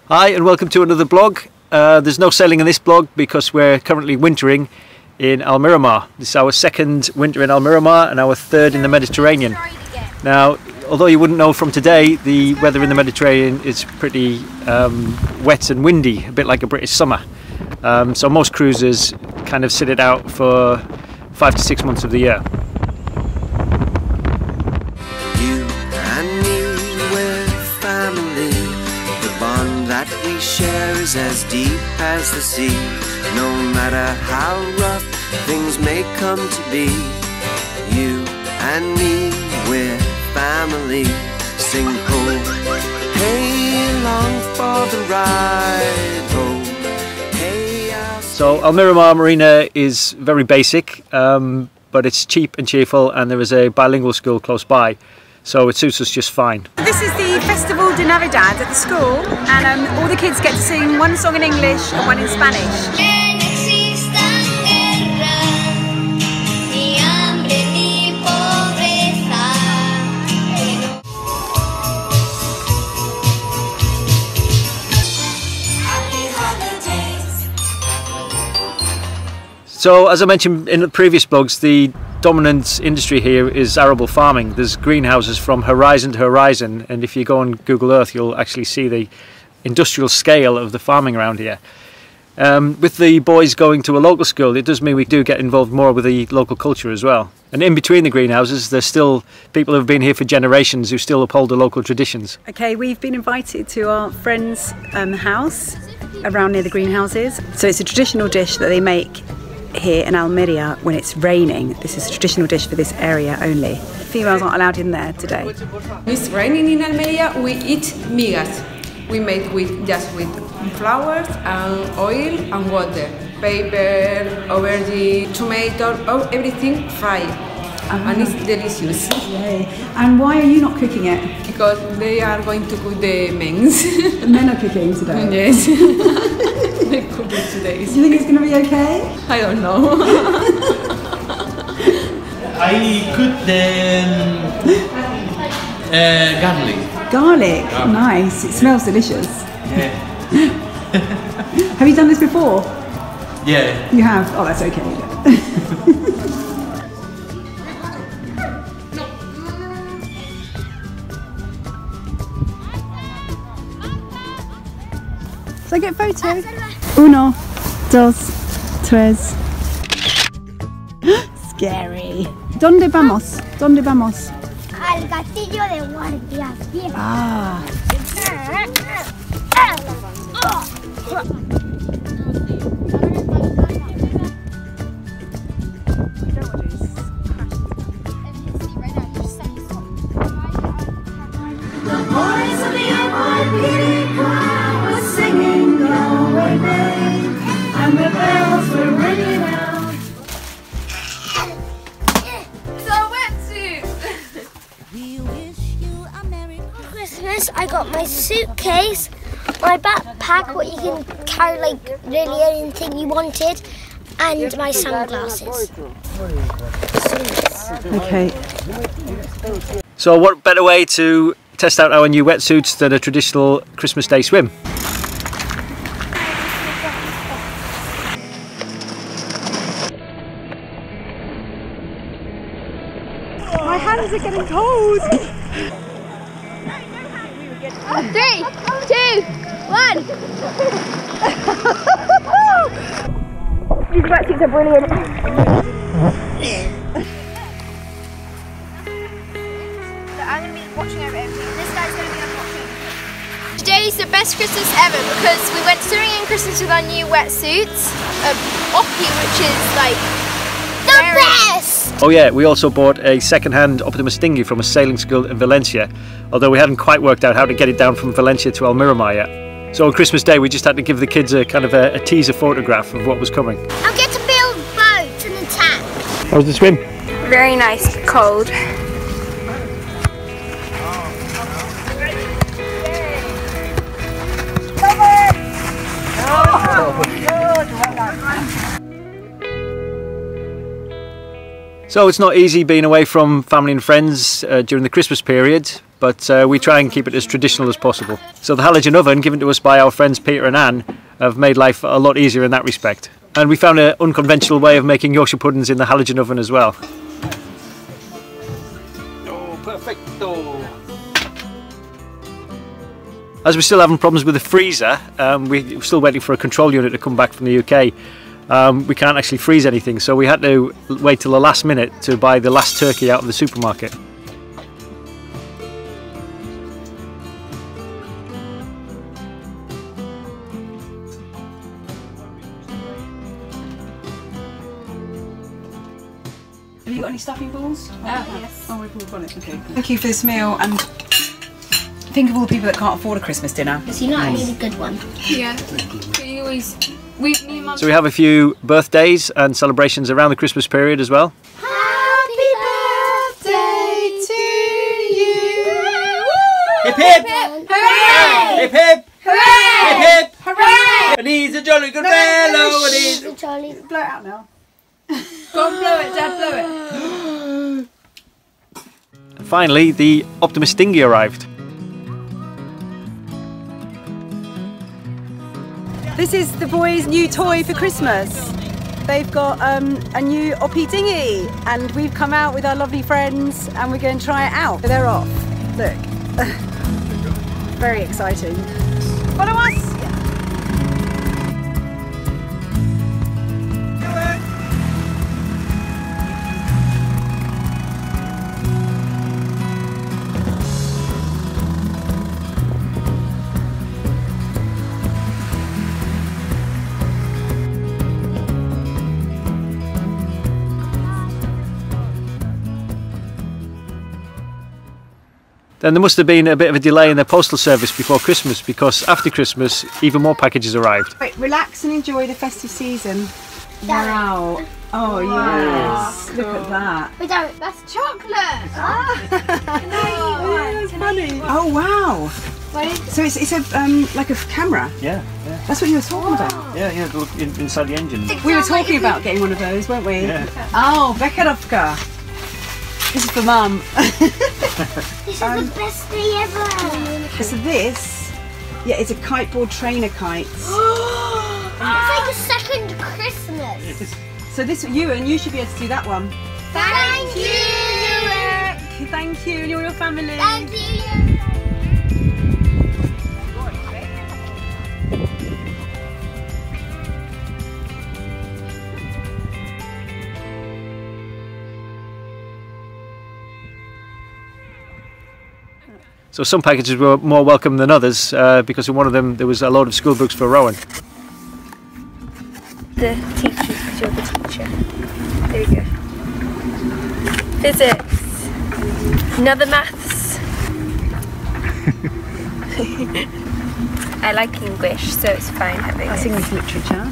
Hi and welcome to another blog. There's no sailing in this blog because we're currently wintering in Almerimar. This is our second winter in Almerimar and our third in the Mediterranean. Now, although you wouldn't know from today, the weather in the Mediterranean is pretty wet and windy, a bit like a British summer. So most cruisers kind of sit it out for 5 to 6 months of the year. You and me, we're family. The bond that we share is as deep as the sea. No matter how rough things may come to be, you and me, we're family. Sing ho, hey, long for the ride, ho, hey. So Almerimar Marina is very basic, but it's cheap and cheerful, and there is a bilingual school close by, so it suits us just fine. This is the Festival de Navidad at the school, and all the kids get to sing one song in English and one in Spanish. So, as I mentioned in the previous blogs, the dominant industry here is arable farming. There's greenhouses from horizon to horizon, and if you go on Google Earth you'll actually see the industrial scale of the farming around here. With the boys going to a local school, it does mean we do get involved more with the local culture as well. And in between the greenhouses there's still people who have been here for generations who still uphold the local traditions. Okay, we've been invited to our friend's house around near the greenhouses. So it's a traditional dish that they make here in Almeria when it's raining. This is a traditional dish for this area only. Females aren't allowed in there today. When it's raining in Almeria, we eat migas. We make just with flowers and oil and water, paper, aubergine, tomato, everything fried, and it's delicious. Yay. And why are you not cooking it? Because they are going to cook the men's. The men are cooking today? Yes. They cook it today. Do you think it's going to be okay? I don't know. I cooked the garlic. Garlic? Nice. It smells delicious. Yeah. Have you done this before? Yeah. You have? Oh, that's okay. So I get photo. 1, 2, 3. Scary. ¿Dónde vamos? ¿Dónde vamos? Al castillo de guardias. Ah. I got my suitcase, my backpack, what you can carry like really anything you wanted, and my sunglasses. Okay. So what better way to test out our new wetsuits than a traditional Christmas Day swim? My hands are getting cold. 3, 2, 1. These wetsuits are brilliant. I'm going to be watching over everything. This guy's going to be unboxing. Today's the best Christmas ever because we went swimming in Christmas with our new wetsuits. Oppie, which is like the best! Oh yeah, we also bought a second-hand Optimist Dinghy from a sailing school in Valencia, although we hadn't quite worked out how to get it down from Valencia to Almerimar yet. So on Christmas Day we just had to give the kids a kind of a teaser photograph of what was coming. I'll get to build boats and attack. How was the swim? very nice, cold. So it's not easy being away from family and friends during the Christmas period, but we try and keep it as traditional as possible. So the halogen oven, given to us by our friends Peter and Anne, have made life a lot easier in that respect. And we found an unconventional way of making Yorkshire puddings in the halogen oven as well. Oh, perfecto! As we're still having problems with the freezer, we're still waiting for a control unit to come back from the UK. We can't actually freeze anything, so we had to wait till the last minute to buy the last turkey out of the supermarket. Have you got any stuffing balls? Yes. Oh, we've all got it. Okay. Thank you for this meal, and think of all the people that can't afford a Christmas dinner. Is he not a really good one? Yeah. We always. Me and Mum. So we have a few birthdays and celebrations around the Christmas period as well. Happy birthday to you! Hip hip! Hooray! Hip hip! Hooray! Hip hip! Hooray! And he's a jolly good fellow, and he's... Charlie. Blow it out now. Go on, blow it, Dad, blow it. And finally, the Optimist Dinghy arrived. This is the boys' new toy for Christmas. They've got a new Optimist Dinghy, and we've come out with our lovely friends and we're going to try it out. They're off. Look. Very exciting. Follow us! Then there must have been a bit of a delay in their postal service before Christmas, because after Christmas even more packages arrived. Wait, relax and enjoy the festive season. Wow. Oh yes. Look at that. We don't. That's chocolate! Oh, that's funny. Oh wow. So it's a like a camera. Yeah. That's what you were talking about. Yeah, look inside the engine. We were talking about getting one of those, weren't we? Yeah. Oh, Beckerovka. This is for Mum. This is the best day ever. So this, yeah, it's a kiteboard trainer kite. It's like a second Christmas. So this, you should be able to do that one. Thank you. Thank you, and your family. Thank you. So some packages were more welcome than others, because in one of them there was a load of school books for Rowan. The teacher, because you're the teacher. There we go. Physics. Another maths. I like English, so it's fine having That's it. English literature.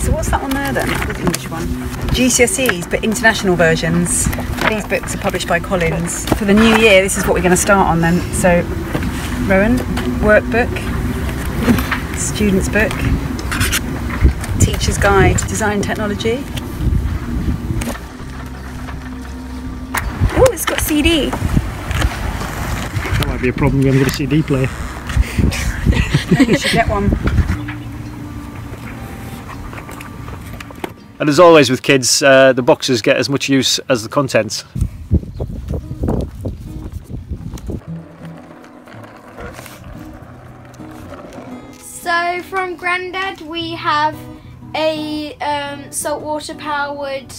So what's that one there then? The English one. GCSEs, but international versions. These books are published by Collins. For the new year, this is what we're going to start on then. So, Rowan, workbook, student's book, teacher's guide, design technology. Oh, it's got CD. That might be a problem when you get a CD player. Maybe you should get one. And as always with kids, the boxes get as much use as the contents. So from Grandad we have a saltwater powered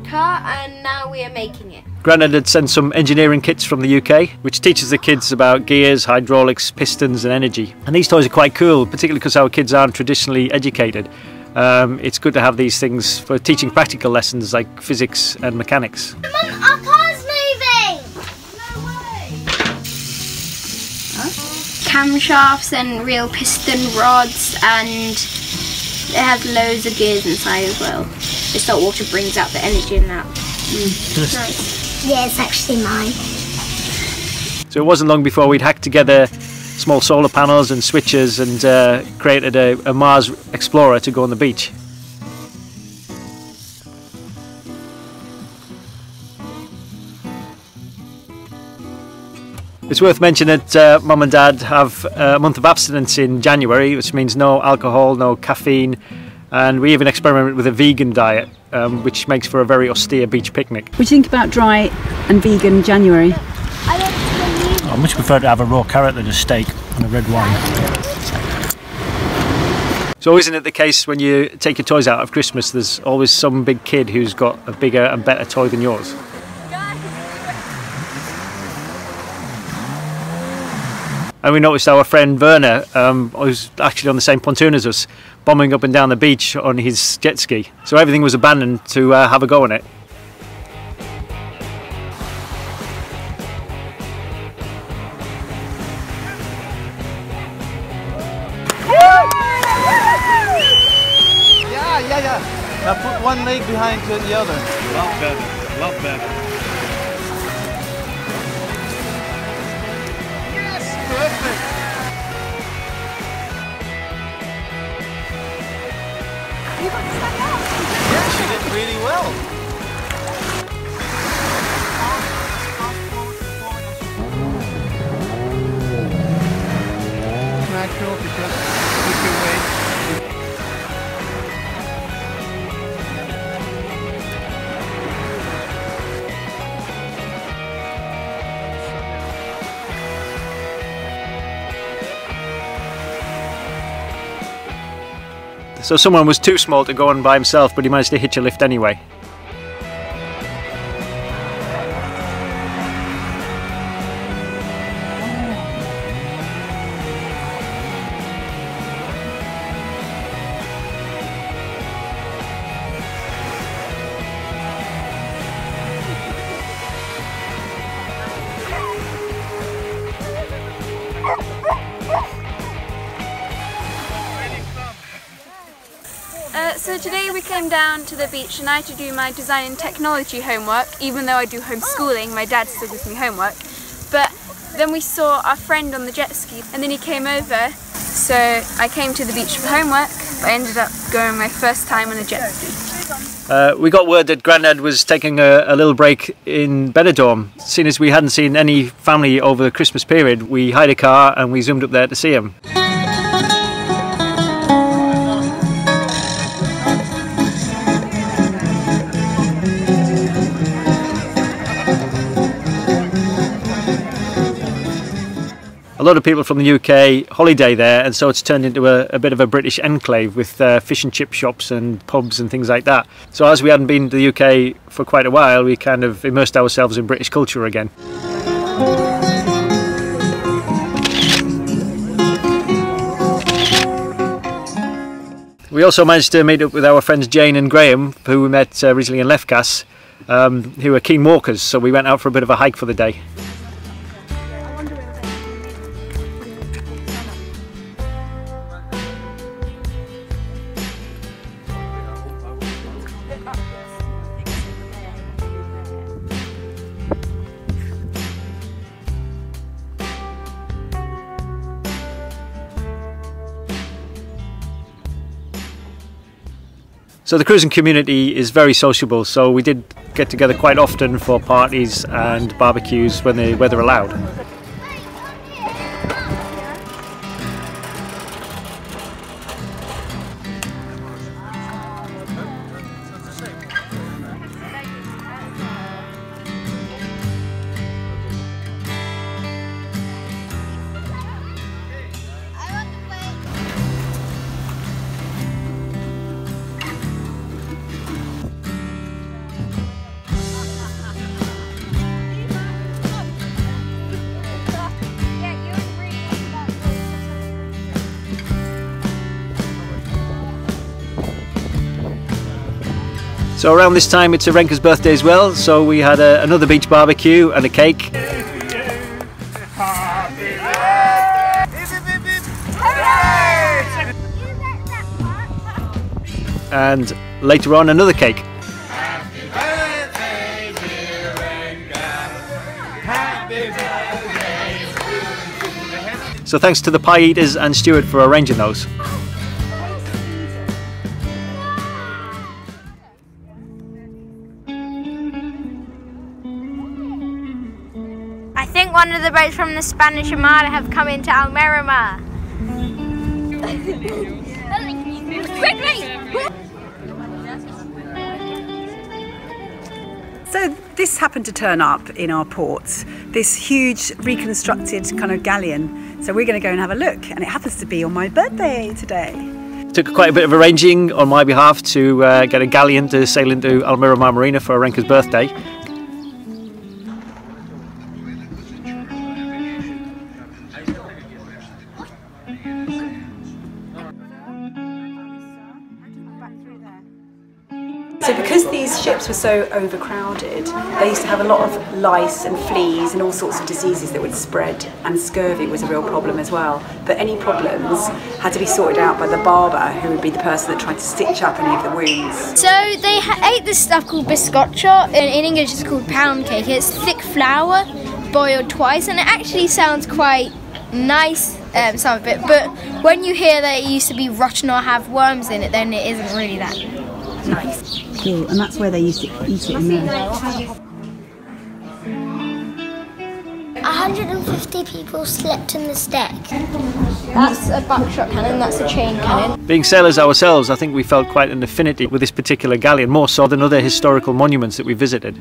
car, and now we are making it. Grandad had sent some engineering kits from the UK, which teaches the kids about gears, hydraulics, pistons and energy. And these toys are quite cool, particularly because our kids aren't traditionally educated. It's good to have these things for teaching practical lessons like physics and mechanics. Mum, our car's moving! No way! Camshafts and real piston rods, and it has loads of gears inside as well. The salt water brings out the energy in that. Nice. Yeah, it's actually mine. So it wasn't long before we'd hacked together small solar panels and switches and created a Mars Explorer to go on the beach. It's worth mentioning that Mum and Dad have a month of abstinence in January, which means no alcohol, no caffeine, and we even experiment with a vegan diet, which makes for a very austere beach picnic. What do you think about dry and vegan January? I much prefer to have a raw carrot than a steak and a red wine. So isn't it the case when you take your toys out of Christmas, there's always some big kid who's got a bigger and better toy than yours? And we noticed our friend Werner, who's actually on the same pontoon as us, bombing up and down the beach on his jet ski. So everything was abandoned to have a go on it. Yeah. Now put one leg behind the other. Love better. Love better. Yes, perfect. Yeah, she did really well. Natural because with your weight. So someone was too small to go on by himself, but he managed to hitch a lift anyway. So today we came down to the beach and I had to do my design and technology homework. Even though I do homeschooling, my dad still gives me homework. But then we saw our friend on the jet ski and then he came over. So I came to the beach for homework, but I ended up going my first time on a jet ski. We got word that Grandad was taking a little break in Benidorm. Seeing as we hadn't seen any family over the Christmas period, we hired a car and we zoomed up there to see him. A lot of people from the UK holiday there, and so it's turned into a bit of a British enclave with fish and chip shops and pubs and things like that. So as we hadn't been to the UK for quite a while, we kind of immersed ourselves in British culture again. We also managed to meet up with our friends Jane and Graham, who we met recently in Lefkas, who are keen walkers, so we went out for a bit of a hike for the day. So the cruising community is very sociable, so we did get together quite often for parties and barbecues when the weather allowed. So around this time it's Arenka's birthday as well, so we had another beach barbecue and a cake. And later on another cake. So thanks to the pie eaters and Stuart for arranging those. I think think one of the boats from the Spanish Armada have come into Almerimar. So this happened to turn up in our port, this huge reconstructed kind of galleon. So we're going to go and have a look, and it happens to be on my birthday today. Took quite a bit of arranging on my behalf to get a galleon to sail into Almerimar Marina for Arenka's birthday. So because these ships were so overcrowded, they used to have a lot of lice and fleas and all sorts of diseases that would spread, and scurvy was a real problem as well. But any problems had to be sorted out by the barber, who would be the person that tried to stitch up any of the wounds. So they ate this stuff called biscotto, and in English it's called pound cake. It's thick flour, boiled twice, and it actually sounds quite nice, some of it, but when you hear that it used to be rotten or have worms in it, then it isn't really that nice. Cool, and that's where they used to eat it in there. 150 people slept in this deck. That's a buckshot cannon, that's a chain cannon. Being sailors ourselves, I think we felt quite an affinity with this particular galleon, more so than other historical monuments that we visited.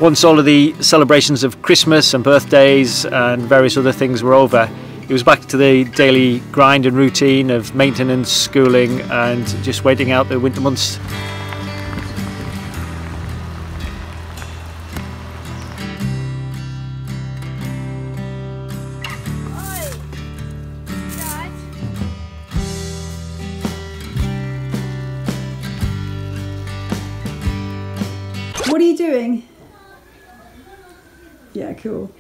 Once all of the celebrations of Christmas and birthdays and various other things were over, it was back to the daily grind and routine of maintenance, schooling, and just waiting out the winter months. What are you doing? Yeah, cool.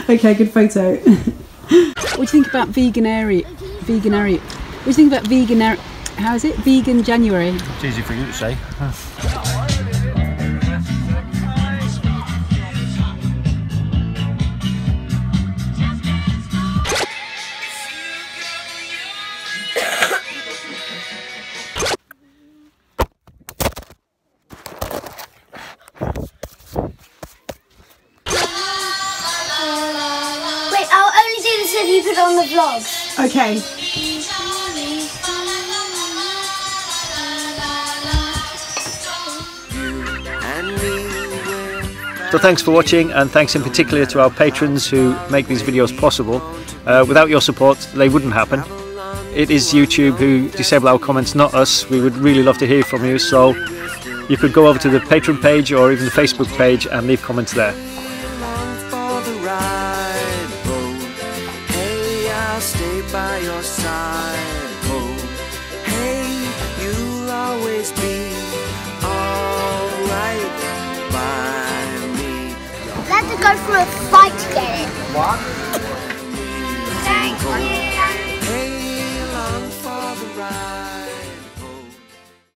Okay, good photo. What do you think about veganary? What do you think about veganary? How is it? Vegan January. It's easy for you to say. If you put on the vlogs. Okay. So thanks for watching, and thanks in particular to our patrons who make these videos possible. Without your support, they wouldn't happen. It is YouTube who disable our comments, not us. We would really love to hear from you, so you could go over to the Patreon page or even the Facebook page and leave comments there. Stay by your side, oh, hey, you'll always be alright by me. Let's go for a fight to get it. What?